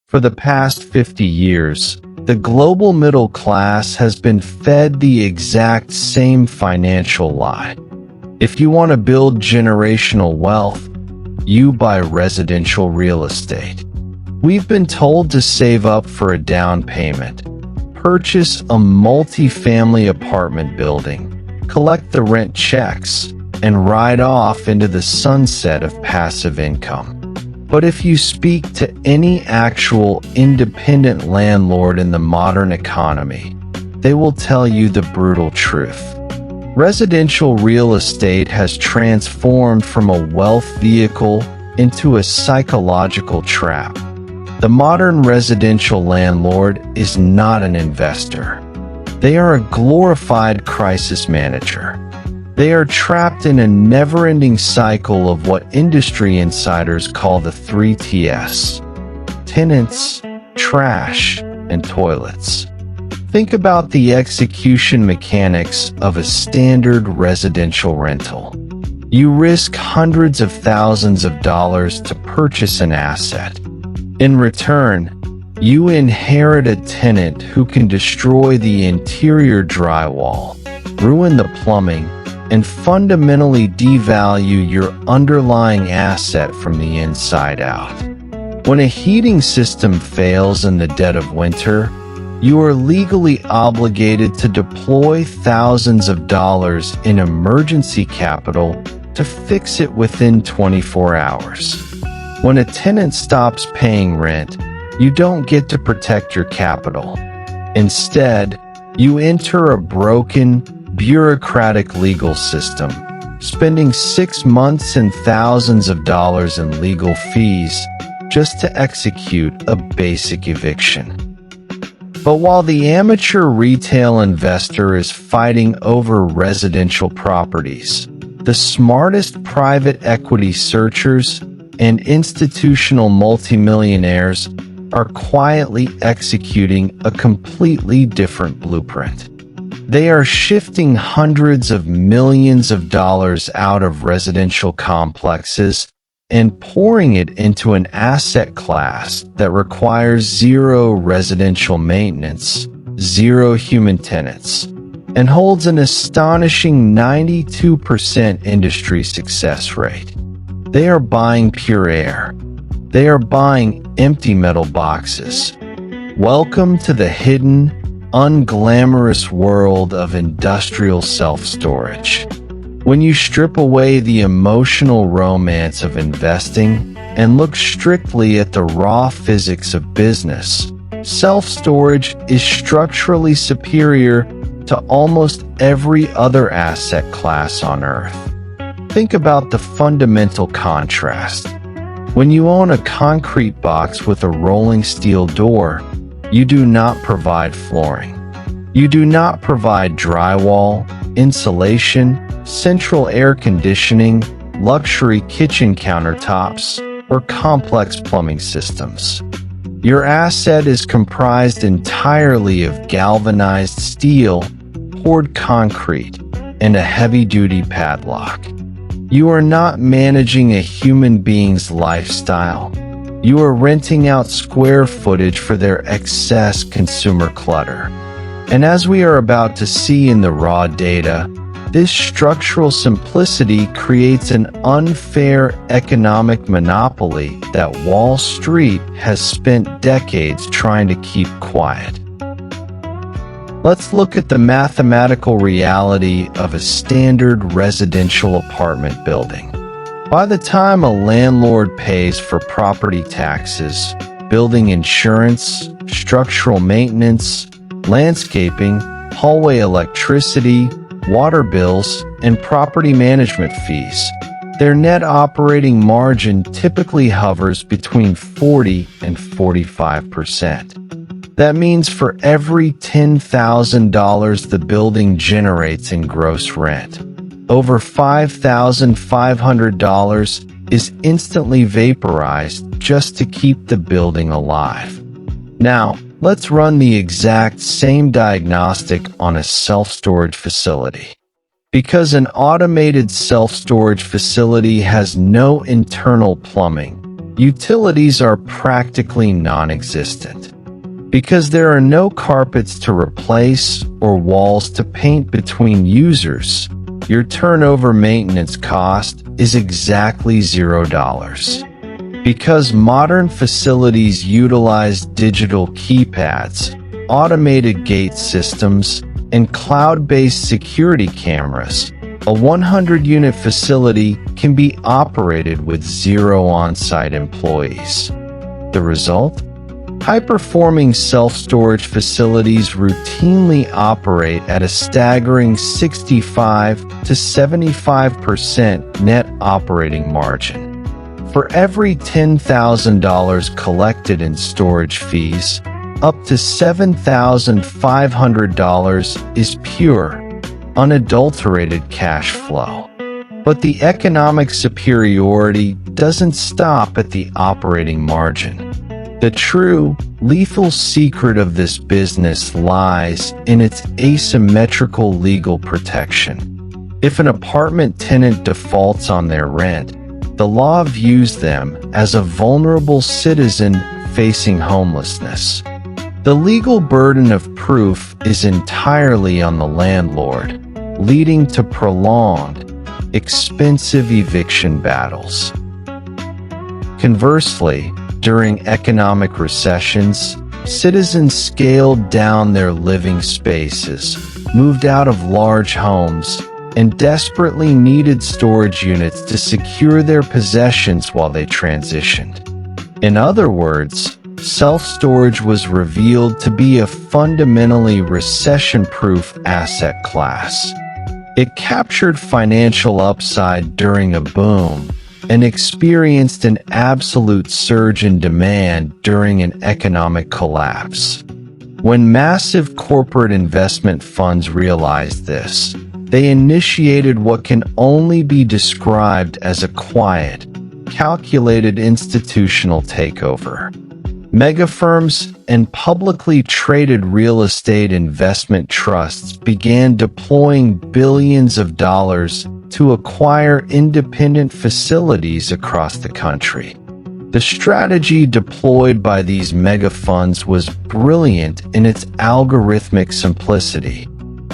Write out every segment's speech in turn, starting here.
For the past 50 years, the global middle class has been fed the exact same financial lie. If you want to build generational wealth, you buy residential real estate. We've been told to save up for a down payment, purchase a multi-family apartment building, collect the rent checks, and ride off into the sunset of passive income. But if you speak to any actual independent landlord in the modern economy, they will tell you the brutal truth. Residential real estate has transformed from a wealth vehicle into a psychological trap. The modern residential landlord is not an investor. They are a glorified crisis manager. They are trapped in a never-ending cycle of what industry insiders call the 3Ts: tenants, trash, and toilets. Think about the execution mechanics of a standard residential rental. You risk hundreds of thousands of dollars to purchase an asset. In return, you inherit a tenant who can destroy the interior drywall, ruin the plumbing, and fundamentally devalue your underlying asset from the inside out. When a heating system fails in the dead of winter, you are legally obligated to deploy thousands of dollars in emergency capital to fix it within 24 hours. When a tenant stops paying rent, you don't get to protect your capital. Instead, you enter a broken, bureaucratic legal system, spending 6 months and thousands of dollars in legal fees just to execute a basic eviction. But while the amateur retail investor is fighting over residential properties, the smartest private equity searchers and institutional multimillionaires are quietly executing a completely different blueprint. They are shifting hundreds of millions of dollars out of residential complexes and pouring it into an asset class that requires zero residential maintenance, zero human tenants, and holds an astonishing 92% industry success rate. They are buying pure air. They are buying empty metal boxes. Welcome to the hidden, unglamorous world of industrial self-storage. When you strip away the emotional romance of investing and look strictly at the raw physics of business, self-storage is structurally superior to almost every other asset class on Earth. Think about the fundamental contrast. When you own a concrete box with a rolling steel door, you do not provide flooring. You do not provide drywall, insulation, central air conditioning, luxury kitchen countertops, or complex plumbing systems. Your asset is comprised entirely of galvanized steel, poured concrete, and a heavy-duty padlock. You are not managing a human being's lifestyle. You are renting out square footage for their excess consumer clutter. And as we are about to see in the raw data, this structural simplicity creates an unfair economic monopoly that Wall Street has spent decades trying to keep quiet. Let's look at the mathematical reality of a standard residential apartment building. By the time a landlord pays for property taxes, building insurance, structural maintenance, landscaping, hallway electricity, water bills, and property management fees, their net operating margin typically hovers between 40 and 45%. That means for every $10,000 the building generates in gross rent, over $5,500 is instantly vaporized just to keep the building alive. Now, let's run the exact same diagnostic on a self-storage facility. Because an automated self-storage facility has no internal plumbing, Utilities are practically non-existent. Because there are no carpets to replace or walls to paint between users, your turnover maintenance cost is exactly $0. Because modern facilities utilize digital keypads, automated gate systems, and cloud-based security cameras, a 100-unit facility can be operated with 0 on-site employees. The result? High-performing self-storage facilities routinely operate at a staggering 65 to 75% net operating margin. For every $10,000 collected in storage fees, up to $7,500 is pure, unadulterated cash flow. But the economic superiority doesn't stop at the operating margin. The true, lethal secret of this business lies in its asymmetrical legal protection. If an apartment tenant defaults on their rent, the law views them as a vulnerable citizen facing homelessness. The legal burden of proof is entirely on the landlord, leading to prolonged, expensive eviction battles. Conversely, during economic recessions, citizens scaled down their living spaces, moved out of large homes, and desperately needed storage units to secure their possessions while they transitioned. In other words, self-storage was revealed to be a fundamentally recession-proof asset class. It captured financial upside during a boom and experienced an absolute surge in demand during an economic collapse. When massive corporate investment funds realized this, they initiated what can only be described as a quiet, calculated institutional takeover. Megafirms and publicly traded real estate investment trusts began deploying billions of dollars to acquire independent facilities across the country. The strategy deployed by these mega funds was brilliant in its algorithmic simplicity.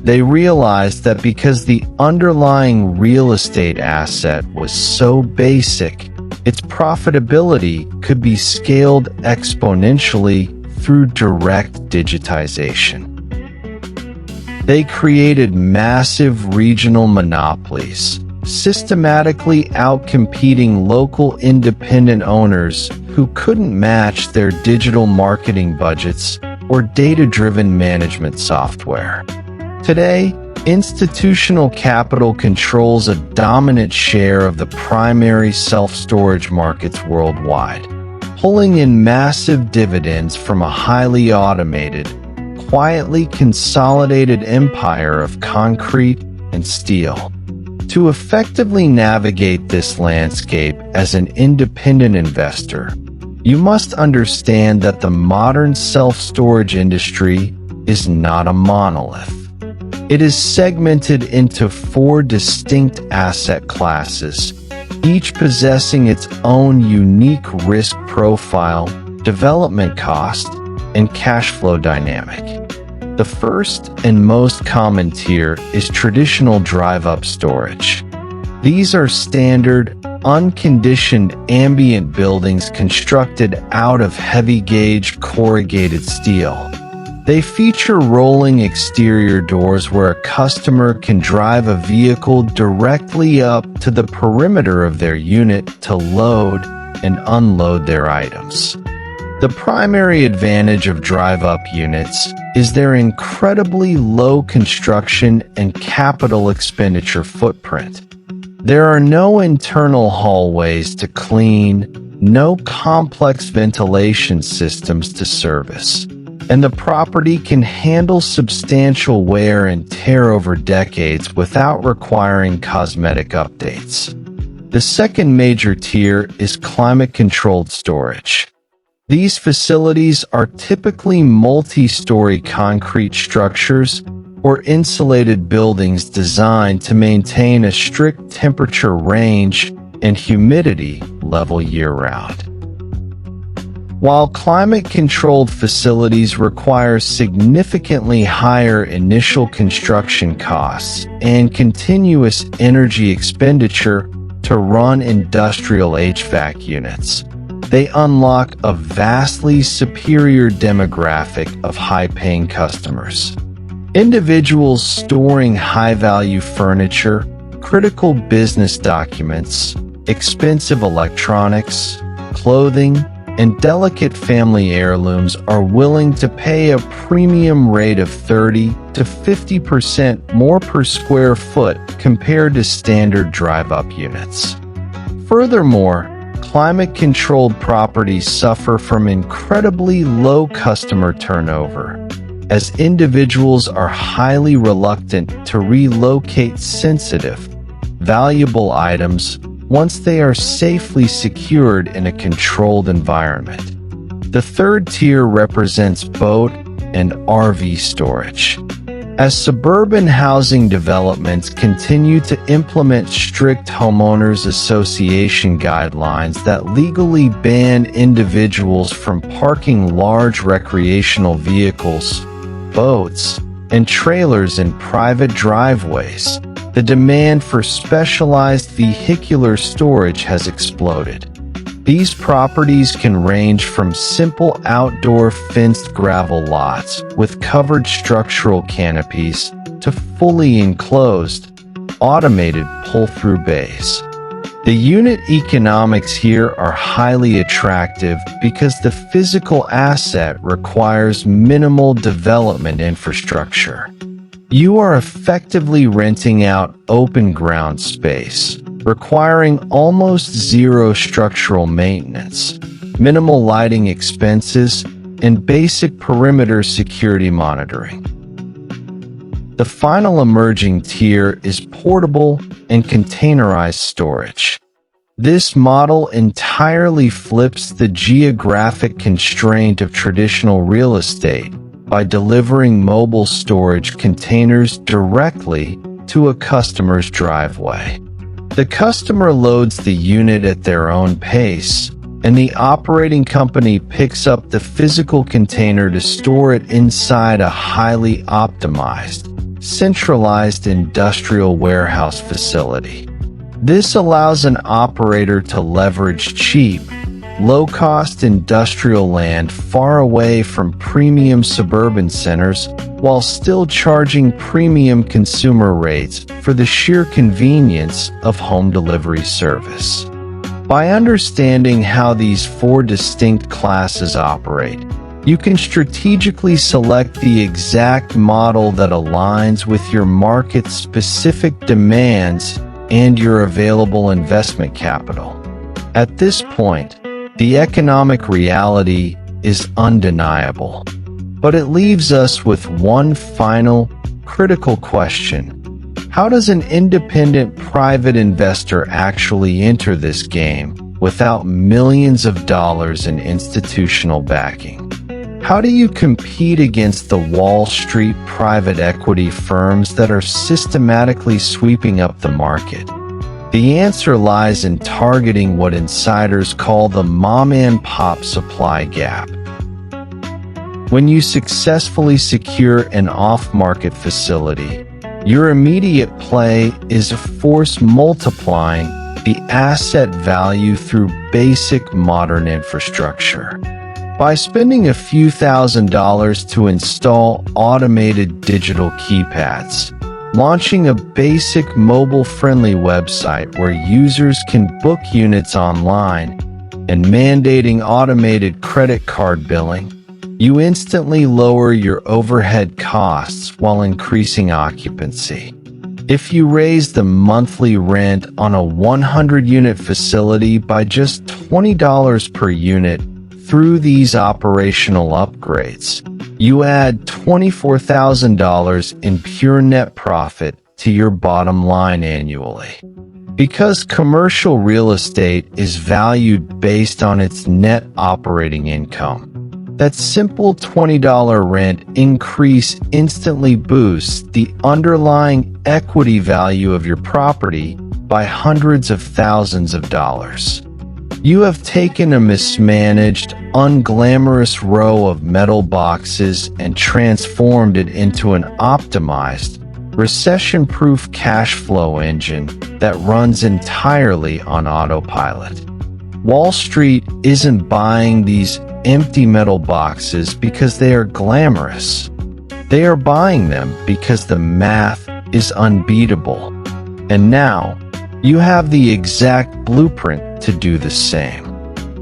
They realized that because the underlying real estate asset was so basic, its profitability could be scaled exponentially through direct digitization. They created massive regional monopolies, systematically outcompeting local independent owners who couldn't match their digital marketing budgets or data-driven management software. Today, institutional capital controls a dominant share of the primary self-storage markets worldwide, pulling in massive dividends from a highly automated, quietly consolidated empire of concrete and steel. To effectively navigate this landscape as an independent investor, you must understand that the modern self-storage industry is not a monolith. It is segmented into 4 distinct asset classes, each possessing its own unique risk profile, development cost, and cash flow dynamic. The first and most common tier is traditional drive-up storage. These are standard, unconditioned ambient buildings constructed out of heavy-gauge corrugated steel. They feature rolling exterior doors where a customer can drive a vehicle directly up to the perimeter of their unit to load and unload their items. The primary advantage of drive-up units is their incredibly low construction and capital expenditure footprint. There are no internal hallways to clean, no complex ventilation systems to service, and the property can handle substantial wear and tear over decades without requiring cosmetic updates. The second major tier is climate-controlled storage. These facilities are typically multi-story concrete structures or insulated buildings designed to maintain a strict temperature range and humidity level year-round. While climate-controlled facilities require significantly higher initial construction costs and continuous energy expenditure to run industrial HVAC units, they unlock a vastly superior demographic of high-paying customers. Individuals storing high-value furniture, critical business documents, expensive electronics, clothing, and delicate family heirlooms are willing to pay a premium rate of 30 to 50% more per square foot compared to standard drive-up units. Furthermore, climate-controlled properties suffer from incredibly low customer turnover, as individuals are highly reluctant to relocate sensitive, valuable items once they are safely secured in a controlled environment. The third tier represents boat and RV storage. As suburban housing developments continue to implement strict homeowners association guidelines that legally ban individuals from parking large recreational vehicles, boats, and trailers in private driveways, the demand for specialized vehicular storage has exploded. These properties can range from simple outdoor fenced gravel lots with covered structural canopies to fully enclosed, automated pull-through bays. The unit economics here are highly attractive because the physical asset requires minimal development infrastructure. You are effectively renting out open ground space, requiring almost zero structural maintenance, minimal lighting expenses, and basic perimeter security monitoring. The final emerging tier is portable and containerized storage. This model entirely flips the geographic constraint of traditional real estate by delivering mobile storage containers directly to a customer's driveway. The customer loads the unit at their own pace, and the operating company picks up the physical container to store it inside a highly optimized, centralized industrial warehouse facility. This allows an operator to leverage cheap, low-cost industrial land far away from premium suburban centers while still charging premium consumer rates for the sheer convenience of home delivery service. By understanding how these four distinct classes operate, you can strategically select the exact model that aligns with your market's specific demands and your available investment capital. At this point, the economic reality is undeniable, but it leaves us with one final, critical question. How does an independent private investor actually enter this game without millions of dollars in institutional backing? How do you compete against the Wall Street private equity firms that are systematically sweeping up the market? The answer lies in targeting what insiders call the mom-and-pop supply gap. When you successfully secure an off-market facility, your immediate play is force multiplying the asset value through basic modern infrastructure. By spending a few $1,000s to install automated digital keypads, launching a basic mobile-friendly website where users can book units online, and mandating automated credit card billing, you instantly lower your overhead costs while increasing occupancy. If you raise the monthly rent on a 100-unit facility by just $20 per unit through these operational upgrades, you add $24,000 in pure net profit to your bottom line annually. Because commercial real estate is valued based on its net operating income, that simple $20 rent increase instantly boosts the underlying equity value of your property by hundreds of thousands of dollars. You have taken a mismanaged, unglamorous row of metal boxes and transformed it into an optimized, recession-proof cash flow engine that runs entirely on autopilot. Wall Street isn't buying these empty metal boxes because they are glamorous. They are buying them because the math is unbeatable. And now, you have the exact blueprint to do the same.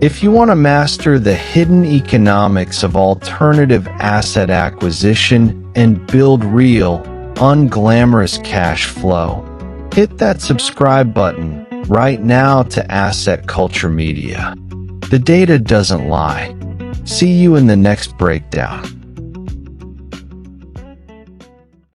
If you want to master the hidden economics of alternative asset acquisition and build real, unglamorous cash flow, hit that subscribe button right now to Asset Culture Media. The data doesn't lie. See you in the next breakdown.